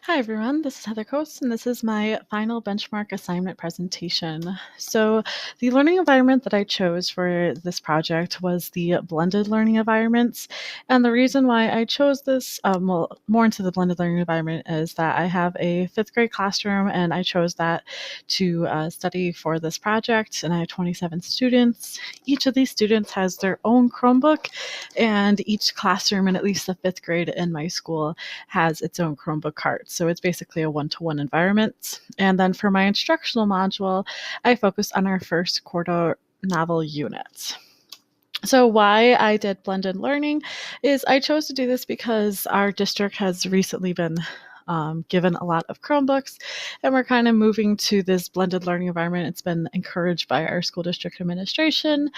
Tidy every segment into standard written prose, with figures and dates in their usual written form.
Hi everyone, this is Heather Coates, and this is my final benchmark assignment presentation. So the learning environment that I chose for this project was the blended learning environments. And the reason why I chose this, more into the blended learning environment, is that I have a fifth grade classroom and I chose that to study for this project. And I have 27 students. Each of these students has their own Chromebook, and each classroom in at least the fifth grade in my school has its own Chromebook cart. So it's basically a one-to-one environment. And then for my instructional module, I focused on our first quarter novel unit. So why I did blended learning is I chose to do this because our district has recently been given a lot of Chromebooks, and we're kind of moving to this blended learning environment. It's been encouraged by our school district administration,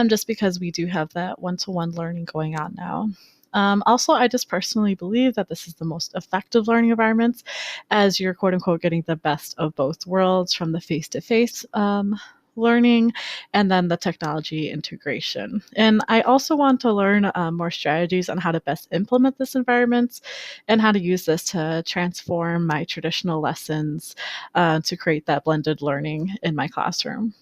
just because we do have that one-to-one learning going on now. Also, I just personally believe that this is the most effective learning environments, as you're quote unquote getting the best of both worlds from the face to face learning and then the technology integration. And I also want to learn more strategies on how to best implement this environment and how to use this to transform my traditional lessons to create that blended learning in my classroom.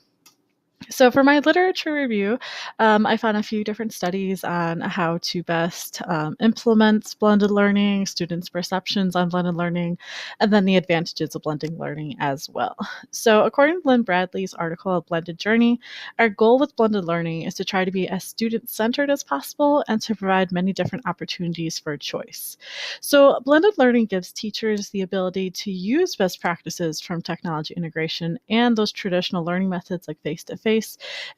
So, for my literature review, I found a few different studies on how to best implement blended learning, students' perceptions on blended learning, and then the advantages of blended learning as well. So, according to Lynn Bradley's article, A Blended Journey, our goal with blended learning is to try to be as student centered as possible and to provide many different opportunities for choice. So, blended learning gives teachers the ability to use best practices from technology integration and those traditional learning methods like face to face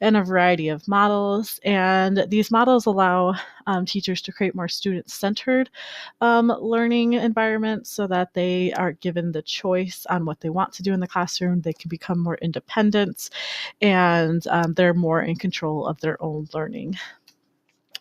and a variety of models. And these models allow teachers to create more student centered learning environments so that they are given the choice on what they want to do in the classroom. They can become more independent and they're more in control of their own learning.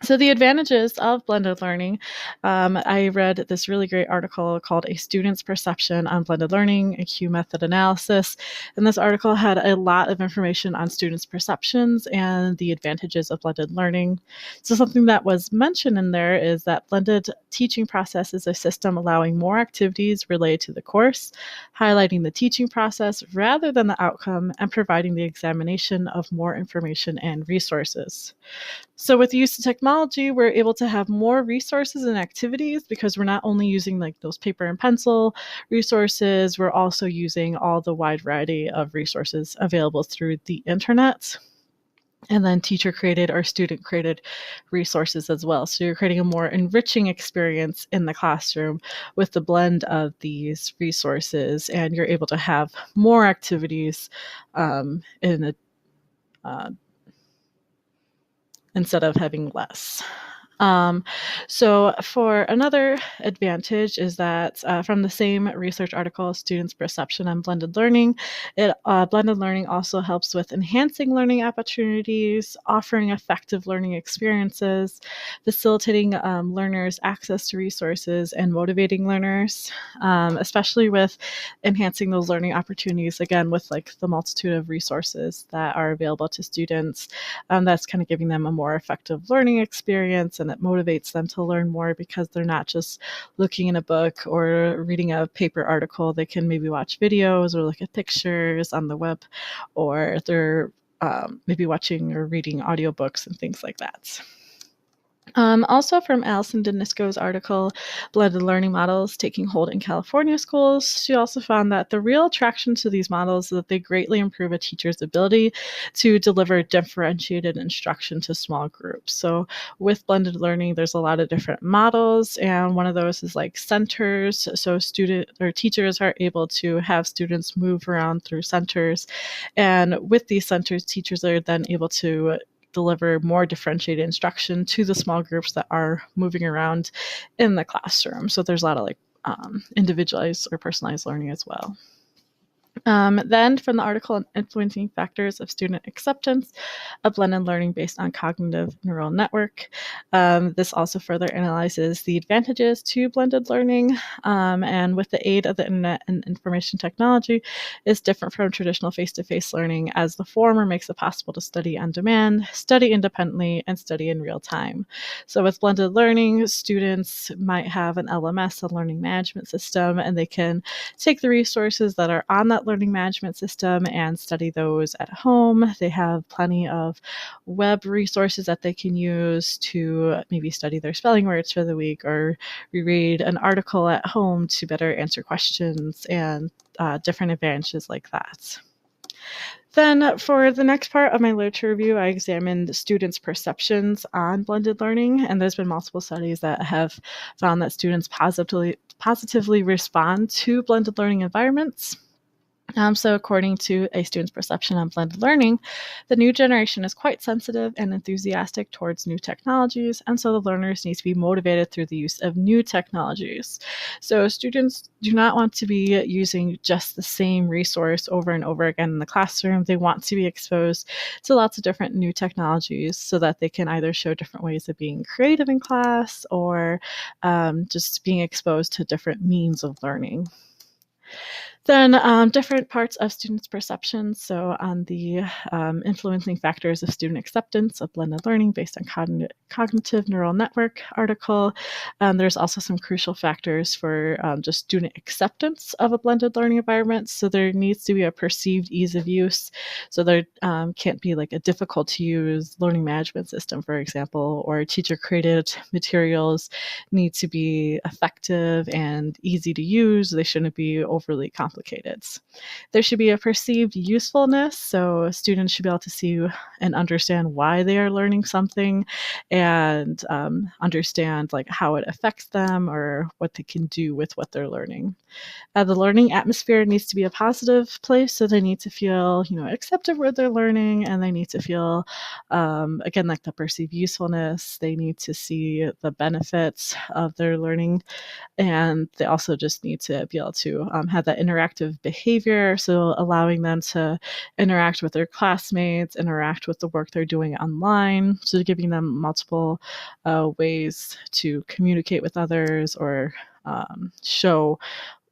So the advantages of blended learning, I read this really great article called A Student's Perception on Blended Learning, a Q method analysis. And this article had a lot of information on students' perceptions and the advantages of blended learning. So something that was mentioned in there is that blended teaching process is a system allowing more activities related to the course, highlighting the teaching process rather than the outcome, and providing the examination of more information and resources. So with the use of technology, we're able to have more resources and activities because we're not only using like those paper and pencil resources, we're also using all the wide variety of resources available through the internet. And then teacher created or student created resources as well. So you're creating a more enriching experience in the classroom with the blend of these resources, and you're able to have more activities in a uh, instead of having less. Um, so for another advantage is that from the same research article, Students' Perception on Blended Learning, blended learning also helps with enhancing learning opportunities, offering effective learning experiences, facilitating learners access to resources, and motivating learners, especially with enhancing those learning opportunities, again, with like the multitude of resources that are available to students. That's kind of giving them a more effective learning experience, and it motivates them to learn more because they're not just looking in a book or reading a paper article. They can maybe watch videos or look at pictures on the web, or they're maybe watching or reading audiobooks and things like that. Also from Alison Denisco's article, Blended Learning Models Taking Hold in California Schools, she also found that the real attraction to these models is that they greatly improve a teacher's ability to deliver differentiated instruction to small groups. So with blended learning, there's a lot of different models, and one of those is like centers. So student or teachers are able to have students move around through centers. And with these centers, teachers are then able to deliver more differentiated instruction to the small groups that are moving around in the classroom. So there's a lot of like individualized or personalized learning as well. Then from the article Influencing Factors of Student Acceptance, a blended learning based on cognitive neural network. This also further analyzes the advantages to blended learning, and with the aid of the internet and information technology is different from traditional face-to-face learning, as the former makes it possible to study on demand, study independently, and study in real time. So with blended learning, students might have an LMS, a learning management system, and they can take the resources that are on that learning management system and study those at home. They have plenty of web resources that they can use to maybe study their spelling words for the week or reread an article at home to better answer questions and different advantages like that. Then for the next part of my literature review, I examined students' perceptions on blended learning, and there's been multiple studies that have found that students positively respond to blended learning environments. So according to a student's perception on blended learning, the new generation is quite sensitive and enthusiastic towards new technologies, and so the learners need to be motivated through the use of new technologies. So students do not want to be using just the same resource over and over again in the classroom. They want to be exposed to lots of different new technologies so that they can either show different ways of being creative in class or just being exposed to different means of learning. Then different parts of students' perceptions. So on the influencing factors of student acceptance of blended learning based on cognitive neural network article, there's also some crucial factors for just student acceptance of a blended learning environment. So there needs to be a perceived ease of use. So there can't be like a difficult to use learning management system, for example, or teacher created materials need to be effective and easy to use. They shouldn't be overly complicated. There should be a perceived usefulness, so students should be able to see and understand why they are learning something and understand like how it affects them or what they can do with what they're learning. The learning atmosphere needs to be a positive place, so they need to feel, accepted where they're learning, and they need to feel, again, like the perceived usefulness. They need to see the benefits of their learning, and they also just need to be able to have that interactive behavior, so allowing them to interact with their classmates, interact with the work they're doing online, so giving them multiple ways to communicate with others or show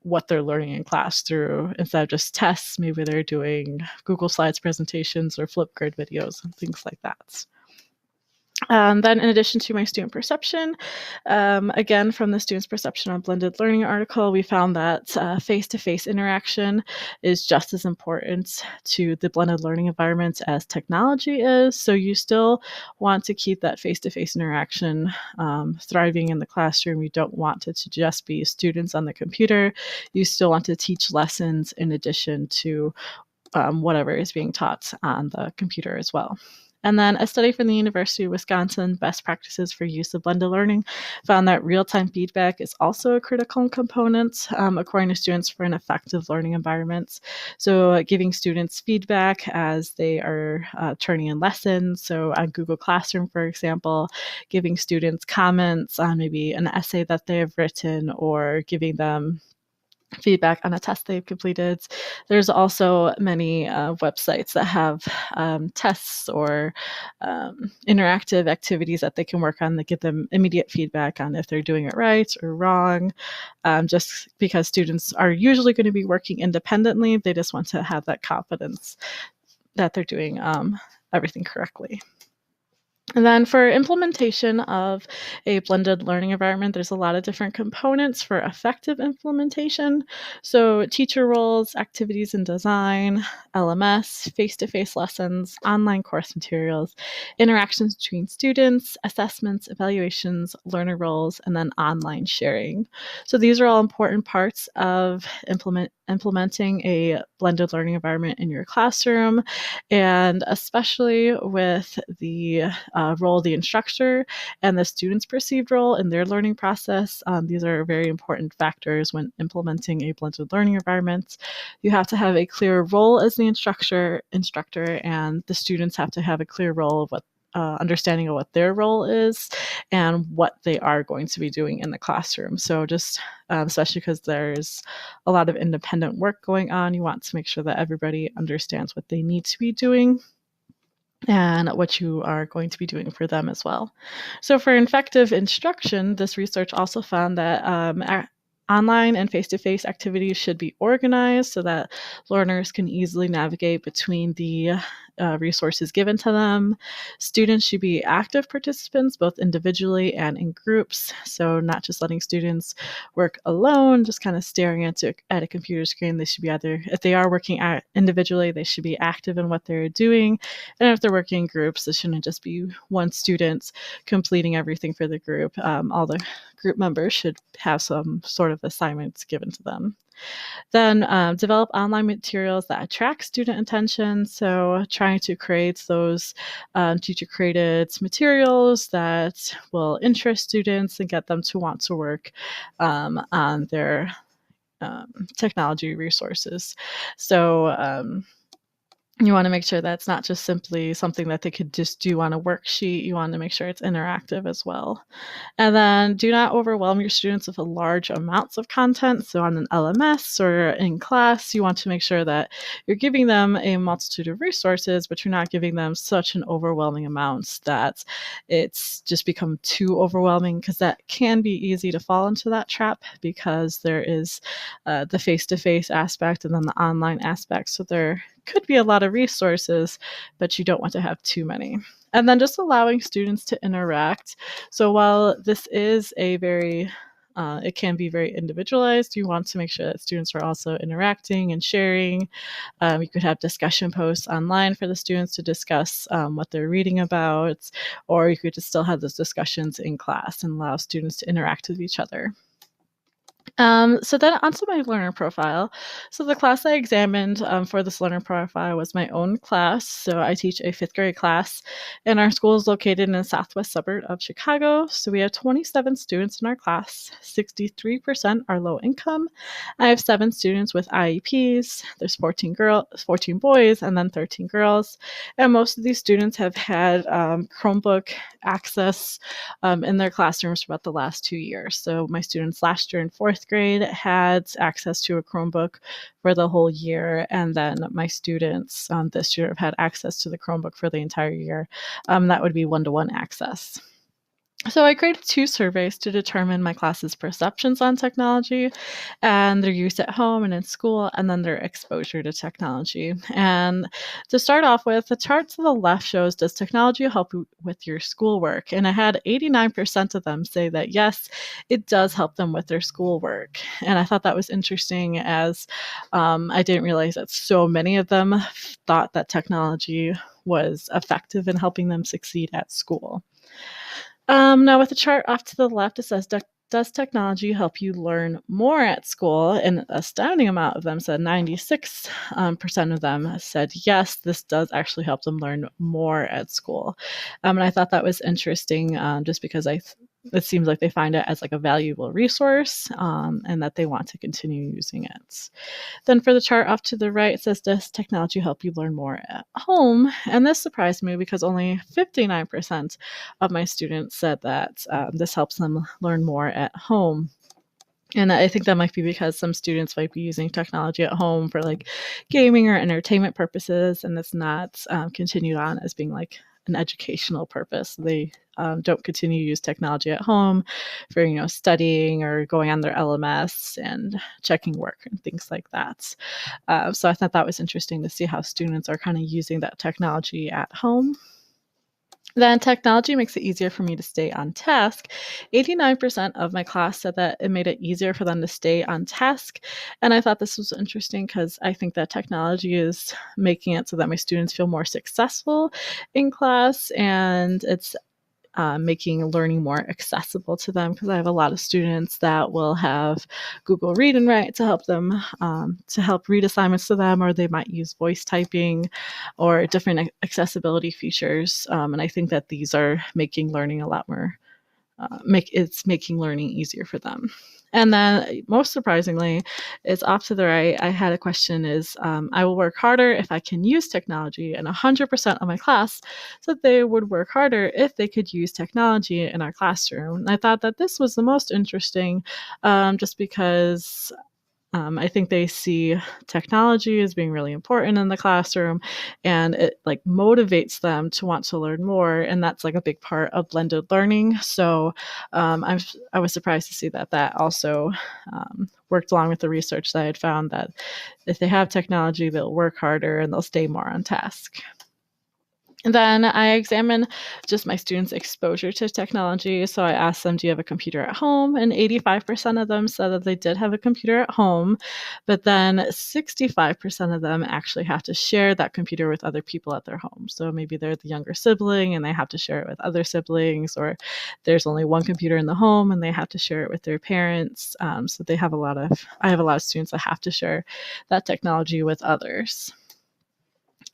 what they're learning in class through, instead of just tests, maybe they're doing Google Slides presentations or Flipgrid videos and things like that. Then in addition to my student perception, again, from the student's perception on blended learning article, we found that face-to-face interaction is just as important to the blended learning environment as technology is. So you still want to keep that face-to-face interaction thriving in the classroom. You don't want it to just be students on the computer. You still want to teach lessons in addition to whatever is being taught on the computer as well. And then a study from the University of Wisconsin, Best Practices for Use of Blended Learning, found that real-time feedback is also a critical component, according to students, for an effective learning environment. So giving students feedback as they are turning in lessons. So on Google Classroom, for example, giving students comments on maybe an essay that they have written or giving them feedback on a test they've completed. There's also many websites that have tests or interactive activities that they can work on that give them immediate feedback on if they're doing it right or wrong. Just because students are usually going to be working independently, they just want to have that confidence that they're doing everything correctly. And then for implementation of a blended learning environment, there's a lot of different components for effective implementation. So teacher roles, activities and design, LMS, face-to-face lessons, online course materials, interactions between students, assessments, evaluations, learner roles, and then online sharing. So these are all important parts of implementing a blended learning environment in your classroom, and especially with the role of the instructor and the student's perceived role in their learning process. These are very important factors when implementing a blended learning environment. You have to have a clear role as the instructor, and the students have to have a clear role of what understanding of what their role is and what they are going to be doing in the classroom. So just especially because there's a lot of independent work going on, you want to make sure that everybody understands what they need to be doing and what you are going to be doing for them as well. So, for effective instruction, this research also found that online and face to face activities should be organized so that learners can easily navigate between the resources given to them. Students should be active participants, both individually and in groups. So, not just letting students work alone, just kind of staring at a computer screen. They should be either, if they are working individually, they should be active in what they're doing. And if they're working in groups, it shouldn't just be one student completing everything for the group. All the group members should have some sort of assignments given to them. Then develop online materials that attract student attention. So trying to create those teacher-created materials that will interest students and get them to want to work on their technology resources. So you want to make sure that's not just simply something that they could just do on a worksheet. You want to make sure it's interactive as well. And then do not overwhelm your students with large amounts of content. So on an LMS or in class, you want to make sure that you're giving them a multitude of resources, but you're not giving them such an overwhelming amount that it's just become too overwhelming, because that can be easy to fall into that trap, because there is the face-to-face aspect and then the online aspect. So there could be a lot of resources, but you don't want to have too many. And then just allowing students to interact. So while this is a very, it can be very individualized, you want to make sure that students are also interacting and sharing. You could have discussion posts online for the students to discuss what they're reading about, or you could just still have those discussions in class and allow students to interact with each other. So then onto my learner profile. So the class I examined for this learner profile was my own class. So I teach a fifth grade class, and our school is located in the southwest suburb of Chicago. So we have 27 students in our class. 63% are low income. I have 7 students with IEPs. There's 14 boys, and then 13 girls. And most of these students have had Chromebook access in their classrooms for about the last 2 years. So my students last year in 4th grade had access to a Chromebook for the whole year, and then my students this year have had access to the Chromebook for the entire year. That would be one-to-one access. So I created 2 surveys to determine my class's perceptions on technology and their use at home and in school, and then their exposure to technology. And to start off with, the chart to the left shows, does technology help you with your schoolwork? And I had 89% of them say that yes, it does help them with their schoolwork. And I thought that was interesting, as I didn't realize that so many of them thought that technology was effective in helping them succeed at school. Now, with the chart off to the left, it says, does technology help you learn more at school? And an astounding amount of them said, 96% of them said, yes, this does actually help them learn more at school. And I thought that was interesting, just because it seems like they find it as like a valuable resource, and that they want to continue using it. Then for the chart off to the right, it says, does technology help you learn more at home? And this surprised me, because only 59% of my students said that this helps them learn more at home. And I think that might be because some students might be using technology at home for like gaming or entertainment purposes, and it's not continued on as being like an educational purpose. They don't continue to use technology at home for, studying or going on their LMS and checking work and things like that. So I thought that was interesting to see how students are kind of using that technology at home. Then technology makes it easier for me to stay on task. 89% of my class said that it made it easier for them to stay on task. And I thought this was interesting, because I think that technology is making it so that my students feel more successful in class, and it's making learning more accessible to them, because I have a lot of students that will have Google Read and Write to help them, to help read assignments to them, or they might use voice typing or different accessibility features. And I think that these are making learning a lot more, it's making learning easier for them. And then, most surprisingly, it's off to the right. I had a question is, I will work harder if I can use technology, and 100% of my class said they would work harder if they could use technology in our classroom. And I thought that this was the most interesting, just because I think they see technology as being really important in the classroom, and it like motivates them to want to learn more, and that's like a big part of blended learning. So I was surprised to see that that also worked along with the research that I had found that if they have technology, they'll work harder and they'll stay more on task. And then I examine just my students' exposure to technology. So I asked them, do you have a computer at home? And 85% of them said that they did have a computer at home. But then 65% of them actually have to share that computer with other people at their home. So maybe they're the younger sibling and they have to share it with other siblings, or there's only one computer in the home and they have to share it with their parents. So I have a lot of students that have to share that technology with others.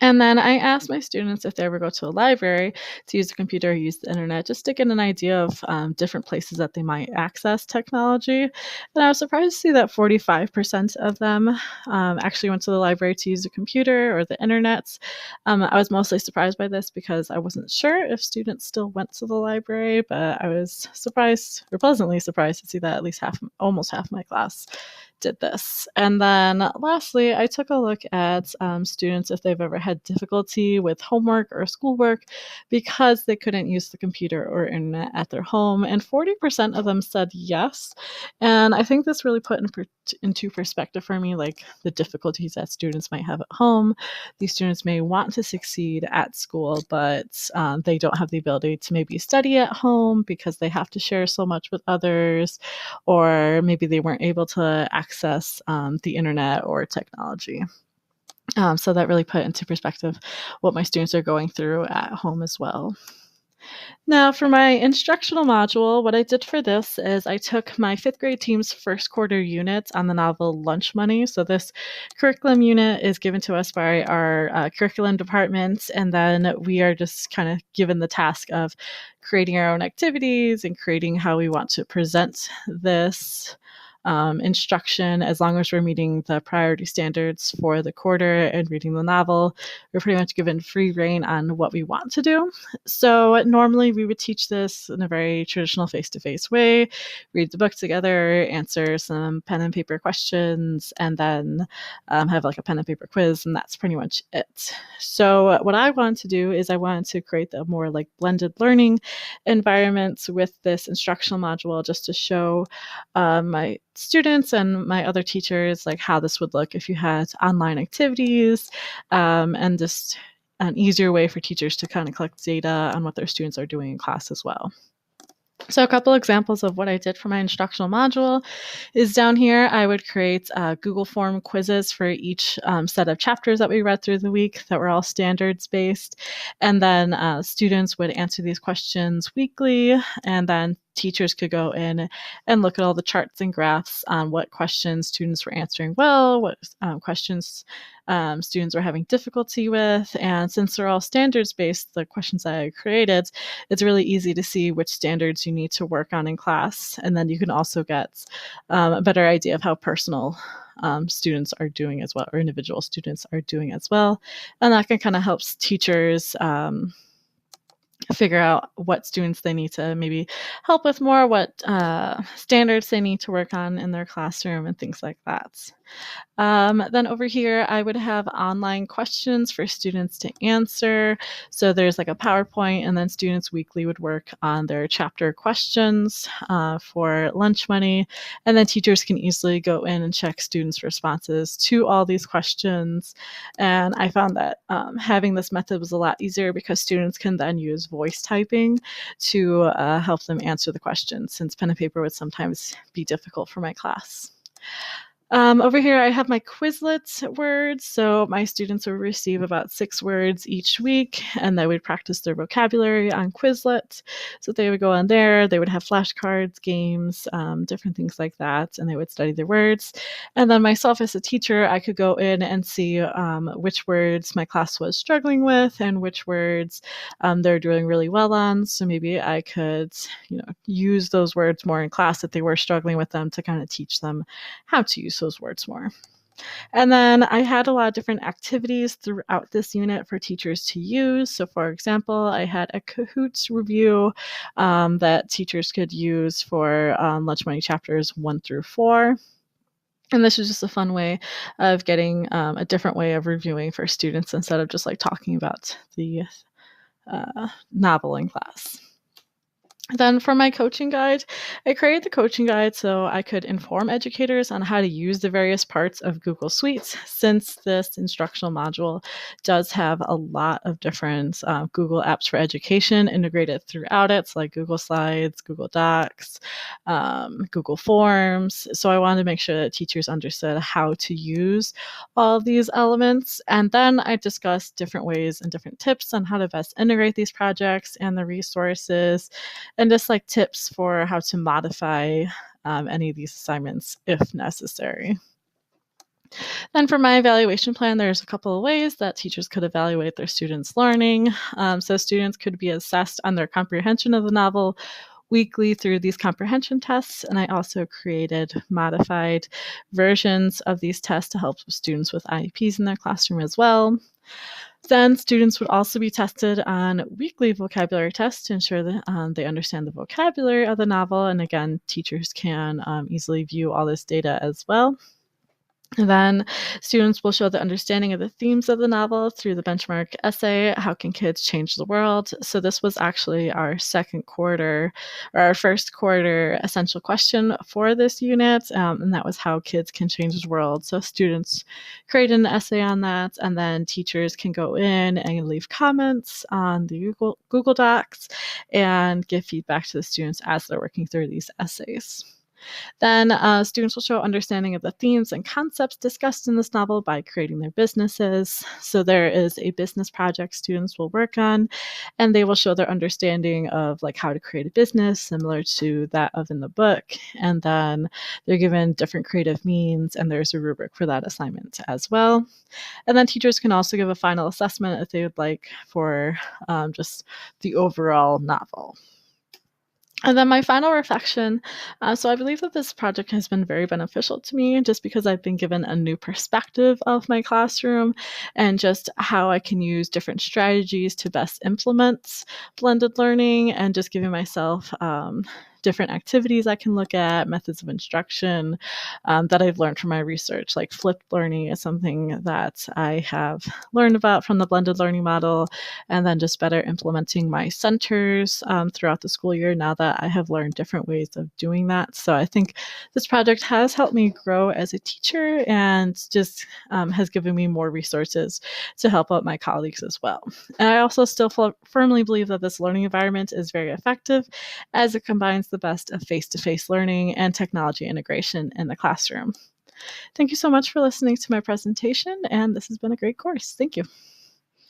And then I asked my students if they ever go to a library to use a computer or use the internet, just to get an idea of different places that they might access technology. And I was surprised to see that 45% of them actually went to the library to use a computer or the internet. I was mostly surprised by this because I wasn't sure if students still went to the library, but I was surprised, or pleasantly surprised, to see that at least almost half my class did this. And then lastly, I took a look at students if they've ever had difficulty with homework or schoolwork because they couldn't use the computer or internet at their home. And 40% of them said yes. And I think this really put into perspective for me, like the difficulties that students might have at home. These students may want to succeed at school, but they don't have the ability to maybe study at home because they have to share so much with others, or maybe they weren't able to access the internet or technology. So that really put into perspective what my students are going through at home as well. Now, for my instructional module, what I did for this is I took my fifth grade team's first quarter unit on the novel Lunch Money. So, this curriculum unit is given to us by our curriculum department, and then we are just kind of given the task of creating our own activities and creating how we want to present this instruction. As long as we're meeting the priority standards for the quarter and reading the novel, we're pretty much given free rein on what we want to do. So normally we would teach this in a very traditional face-to-face way, read the book together, answer some pen and paper questions, and then have like a pen and paper quiz, and that's pretty much it. So what I wanted to do is I wanted to create a more like blended learning environment with this instructional module, just to show my students and my other teachers like how this would look if you had online activities, and just an easier way for teachers to kind of collect data on what their students are doing in class as well. So a couple examples of what I did for my instructional module is down here. I would create Google form quizzes for each set of chapters that we read through the week that were all standards based. And then students would answer these questions weekly, and then teachers could go in and look at all the charts and graphs on what questions students were answering well, what questions students were having difficulty with. And since they're all standards based, the questions that I created, it's really easy to see which standards you need to work on in class. And then you can also get a better idea of how personal students are doing as well, or individual students are doing as well. And that can kind of help teachers figure out what students they need to maybe help with more, what standards they need to work on in their classroom, and things like that. Then over here, I would have online questions for students to answer. So there's like a PowerPoint, and then students weekly would work on their chapter questions for lunch money. And then teachers can easily go in and check students' responses to all these questions. And I found that having this method was a lot easier because students can then use voice typing to help them answer the questions, since pen and paper would sometimes be difficult for my class. Over here, I have my Quizlet words. So my students will receive about 6 words each week, and they would practice their vocabulary on Quizlet. So they would go on there, they would have flashcards, games, different things like that, and they would study their words. And then myself as a teacher, I could go in and see which words my class was struggling with and which words they're doing really well on. So maybe I could, use those words more in class if they were struggling with them to kind of teach them how to use those words more. And then I had a lot of different activities throughout this unit for teachers to use. So, for example, I had a Kahoots review that teachers could use for Lunch Money chapters 1 through 4. And this was just a fun way of getting a different way of reviewing for students instead of just like talking about the novel in class. Then for my coaching guide, I created the coaching guide so I could inform educators on how to use the various parts of Google Suites, since this instructional module does have a lot of different Google apps for education integrated throughout it, so like Google Slides, Google Docs, Google Forms. So I wanted to make sure that teachers understood how to use all of these elements. And then I discussed different ways and different tips on how to best integrate these projects and the resources, and just like tips for how to modify any of these assignments if necessary. Then for my evaluation plan, there's a couple of ways that teachers could evaluate their students' learning. So students could be assessed on their comprehension of the novel weekly through these comprehension tests, and I also created modified versions of these tests to help students with IEPs in their classroom as well. Then students would also be tested on weekly vocabulary tests to ensure that they understand the vocabulary of the novel. And again, teachers can easily view all this data as well. And then students will show the understanding of the themes of the novel through the benchmark essay, How Can Kids Change the World? So this was actually our first quarter essential question for this unit, and that was how kids can change the world. So students create an essay on that, and then teachers can go in and leave comments on the Google Docs and give feedback to the students as they're working through these essays. Then students will show understanding of the themes and concepts discussed in this novel by creating their businesses. So there is a business project students will work on, and they will show their understanding of like how to create a business similar to that of in the book. And then they're given different creative means, and there's a rubric for that assignment as well. And then teachers can also give a final assessment if they would like for just the overall novel. And then my final reflection. So I believe that this project has been very beneficial to me just because I've been given a new perspective of my classroom and just how I can use different strategies to best implement blended learning, and just giving myself different activities I can look at, methods of instruction that I've learned from my research. Like flipped learning is something that I have learned about from the blended learning model, and then just better implementing my centers throughout the school year now that I have learned different ways of doing that. So I think this project has helped me grow as a teacher, and just has given me more resources to help out my colleagues as well. And I also still firmly believe that this learning environment is very effective as it combines the best of face-to-face learning and technology integration in the classroom. Thank you so much for listening to my presentation, and this has been a great course. Thank you.